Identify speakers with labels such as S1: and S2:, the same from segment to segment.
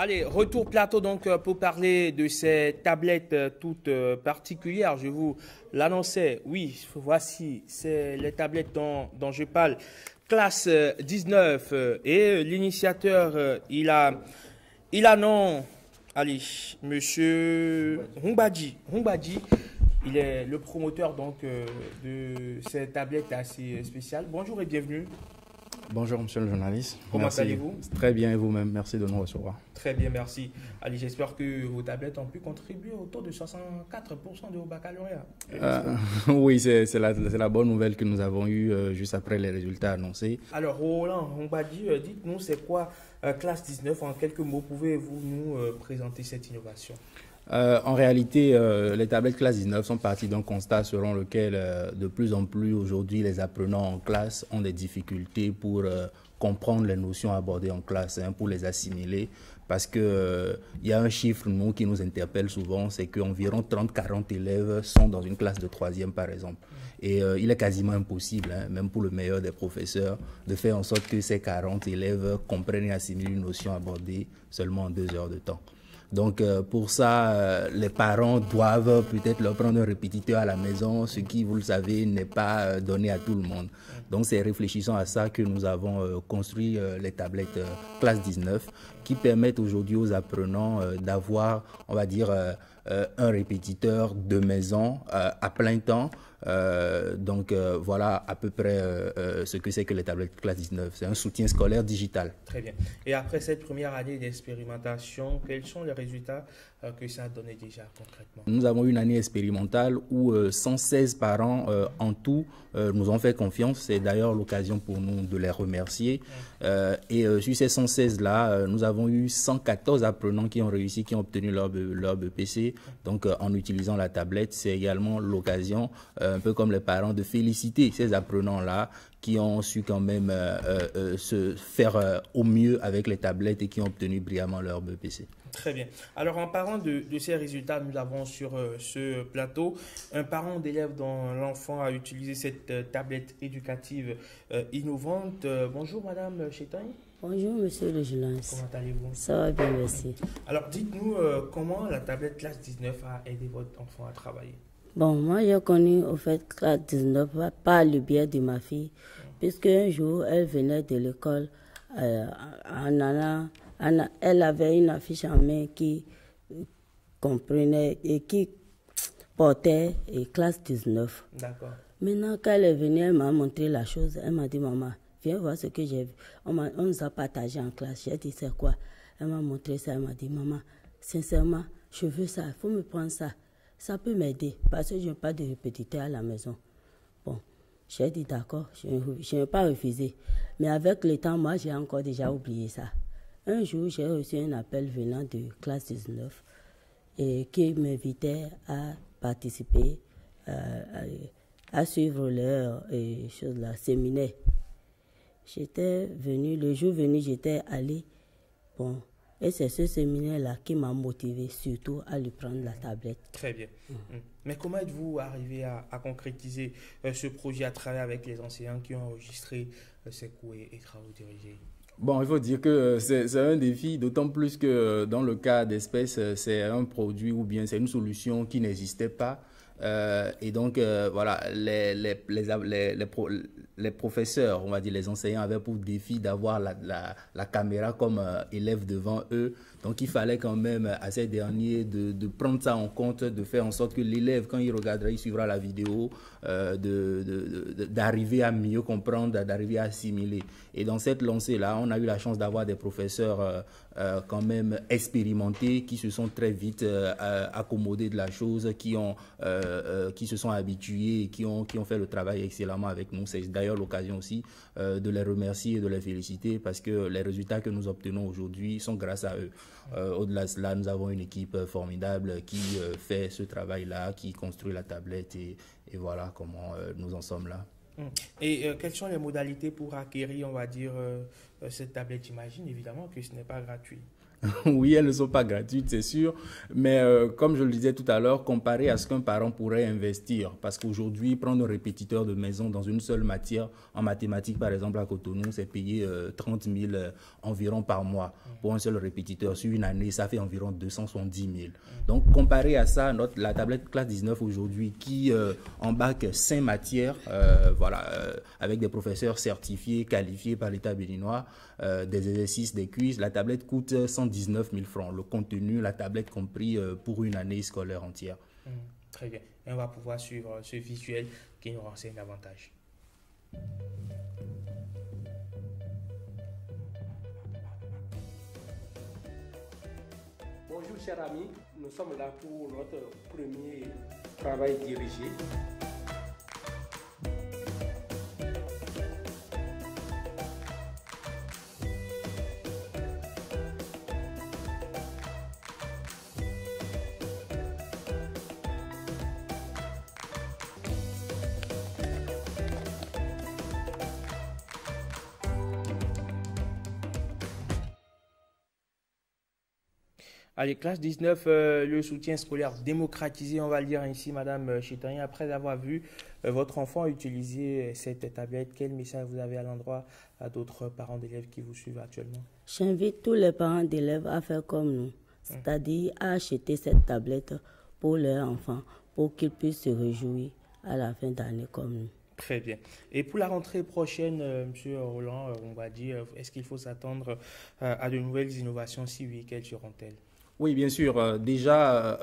S1: Allez, retour plateau donc pour parler de ces tablettes toutes particulières. Je vous l'annonçais. Oui, voici, c'est les tablettes dont je parle. Classe 19 et l'initiateur, il a non. Allez, monsieur Humbadji. Il est le promoteur donc de ces tablettes assez spéciales. Bonjour et bienvenue.
S2: Bonjour monsieur le journaliste.
S1: Comment allez-vous?
S2: Très bien et vous-même, merci de nous recevoir.
S1: Très bien, merci. Allez, j'espère que vos tablettes ont pu contribuer au taux de 64% de vos baccalauréats.
S2: Oui, c'est la bonne nouvelle que nous avons eue juste après les résultats annoncés.
S1: Alors Roland Humbadji, dites-nous c'est quoi classe 19? En quelques mots, pouvez-vous nous présenter cette innovation?
S2: En réalité, les tablettes classe 19 sont parties d'un constat selon lequel de plus en plus aujourd'hui les apprenants en classe ont des difficultés pour comprendre les notions abordées en classe, pour les assimiler, parce que y a un chiffre qui nous interpelle souvent, c'est qu'environ 30-40 élèves sont dans une classe de 3e par exemple. Et il est quasiment impossible, même pour le meilleur des professeurs, de faire en sorte que ces 40 élèves comprennent et assimilent une notion abordée seulement en 2 heures de temps. Donc pour ça, les parents doivent peut-être leur prendre un répétiteur à la maison, ce qui, vous le savez, n'est pas donné à tout le monde. Donc c'est réfléchissant à ça que nous avons construit les tablettes classe 19 qui permettent aujourd'hui aux apprenants d'avoir, on va dire, un répétiteur de maison à plein temps. Voilà à peu près ce que c'est que les tablettes classe 19. C'est un soutien scolaire digital.
S1: Très bien. Et après cette première année d'expérimentation, quels sont les résultats que ça a donné déjà concrètement?
S2: Nous avons eu une année expérimentale où 116 parents en tout nous ont fait confiance. C'est d'ailleurs l'occasion pour nous de les remercier. Et sur ces 116-là, nous avons eu 114 apprenants qui ont réussi, qui ont obtenu leur BPC. Donc en utilisant la tablette, c'est également l'occasion, un peu comme les parents, de féliciter ces apprenants-là qui ont su quand même se faire au mieux avec les tablettes et qui ont obtenu brillamment leur BPC.
S1: Très bien. Alors, en parlant de ces résultats, nous avons sur ce plateau un parent d'élève dont l'enfant a utilisé cette tablette éducative innovante. Bonjour, Madame Chétan.
S3: Bonjour, monsieur le journaliste.
S1: Comment allez-vous?
S3: Ça va bien, merci.
S1: Alors, dites-nous comment la tablette classe 19 a aidé votre enfant à travailler.
S3: Bon, moi, j'ai connu, au fait, classe 19 par le biais de ma fille, puisque un jour, elle venait de l'école elle avait une affiche en main qui comprenait et qui portait classe 19.
S1: D'accord.
S3: Maintenant, quand elle est venue, elle m'a montré la chose. Elle m'a dit, maman, viens voir ce que j'ai vu. On nous a partagé en classe. J'ai dit, c'est quoi? Elle m'a montré ça. Elle m'a dit, maman, sincèrement, je veux ça. Il faut me prendre ça. Ça peut m'aider parce que je n'ai pas de répétiteur à la maison. Bon, j'ai dit, d'accord, je n'ai pas refusé. Mais avec le temps, moi, j'ai encore déjà oublié ça. Un jour, j'ai reçu un appel venant de classe 19 et qui m'invitait à participer, à suivre leur séminaire. J'étais venue, le jour venu, j'étais allée. Bon, et c'est ce séminaire-là qui m'a motivé surtout à lui prendre la tablette.
S1: Très bien. Mais comment êtes-vous arrivé à concrétiser ce projet à travers avec les enseignants qui ont enregistré ces cours et travaux dirigés?
S2: Bon, il faut dire que c'est un défi, d'autant plus que dans le cas d'espèce, c'est un produit ou bien c'est une solution qui n'existait pas. Et donc, voilà, les professeurs, on va dire les enseignants, avaient pour défi d'avoir la caméra comme élève devant eux. Donc, il fallait quand même à ces derniers de prendre ça en compte, de faire en sorte que l'élève, quand il regardera, il suivra la vidéo, d'arriver à mieux comprendre, d'arriver à assimiler. Et dans cette lancée-là, on a eu la chance d'avoir des professeurs quand même expérimentés qui se sont très vite accommodés de la chose, qui se sont habitués et qui ont fait le travail excellemment avec nous. C'est d'ailleurs l'occasion aussi de les remercier et de les féliciter parce que les résultats que nous obtenons aujourd'hui sont grâce à eux. Au-delà de cela, nous avons une équipe formidable qui fait ce travail-là, qui construit la tablette et voilà comment nous en sommes là.
S1: Et quelles sont les modalités pour acquérir, on va dire, cette tablette? J'imagine évidemment que ce n'est pas gratuit.
S2: Oui, elles ne sont pas gratuites, c'est sûr, mais comme je le disais tout à l'heure, comparé à ce qu'un parent pourrait investir, parce qu'aujourd'hui, prendre un répétiteur de maison dans une seule matière, en mathématiques par exemple à Cotonou, c'est payer 30 000 environ par mois pour un seul répétiteur. Sur une année, ça fait environ 270 000. Donc, comparé à ça, la tablette classe 19 aujourd'hui qui embarque 5 matières, avec des professeurs certifiés, qualifiés par l'État béninois, des exercices, des quiz, la tablette coûte 119 000 francs. Le contenu, la tablette compris pour une année scolaire entière.
S1: Très bien. Et on va pouvoir suivre ce visuel qui nous renseigne davantage.
S4: Bonjour chers amis, nous sommes là pour notre premier travail dirigé.
S1: Allez, classe 19, le soutien scolaire démocratisé, on va le dire ainsi, Madame Chitani. Après avoir vu votre enfant utiliser cette tablette, quel message vous avez à l'endroit à d'autres parents d'élèves qui vous suivent actuellement?
S3: J'invite tous les parents d'élèves à faire comme nous, c'est-à-dire à acheter cette tablette pour leurs enfants, pour qu'ils puissent se réjouir à la fin d'année comme nous.
S1: Très bien. Et pour la rentrée prochaine, Monsieur Roland, on va dire, est-ce qu'il faut s'attendre à de nouvelles innovations? Si oui, quelles seront-elles?
S2: Oui, bien sûr. Déjà,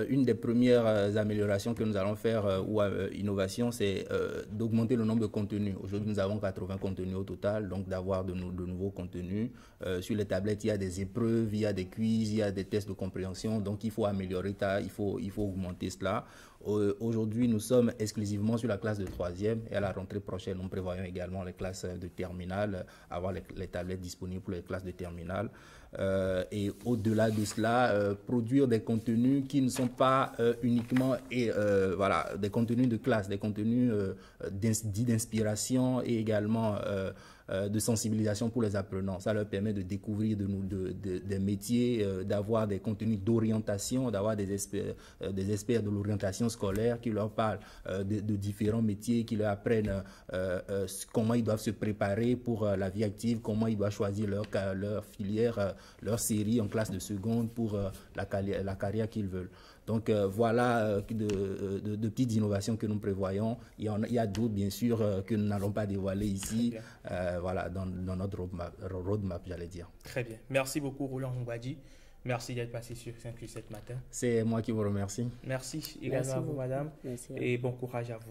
S2: une des premières améliorations que nous allons faire ou innovation, c'est d'augmenter le nombre de contenus. Aujourd'hui, nous avons 80 contenus au total, donc d'avoir de nouveaux contenus. Sur les tablettes, il y a des épreuves, il y a des quiz, il y a des tests de compréhension, donc il faut améliorer ça, il faut augmenter cela. Aujourd'hui, nous sommes exclusivement sur la classe de 3e et à la rentrée prochaine, nous prévoyons également les classes de terminale, avoir les tablettes disponibles pour les classes de terminale. Et au-delà de cela, produire des contenus qui ne sont pas uniquement des contenus de classe, des contenus dits d'inspiration et également de sensibilisation pour les apprenants. Ça leur permet de découvrir des métiers, d'avoir des contenus d'orientation, d'avoir des experts de l'orientation scolaire qui leur parlent de différents métiers, qui leur apprennent comment ils doivent se préparer pour la vie active, comment ils doivent choisir leur filière, leur série en classe de seconde pour la carrière qu'ils veulent. Donc voilà de petites innovations que nous prévoyons. Il y a d'autres bien sûr que nous n'allons pas dévoiler ici, dans notre roadmap, j'allais dire.
S1: Très bien. Merci beaucoup Roland Mbadi. Merci d'être passé sur Saint-Louis ce matin.
S2: C'est moi qui vous remercie.
S1: Merci également à vous, madame.
S3: Merci.
S1: Et bon courage à vous.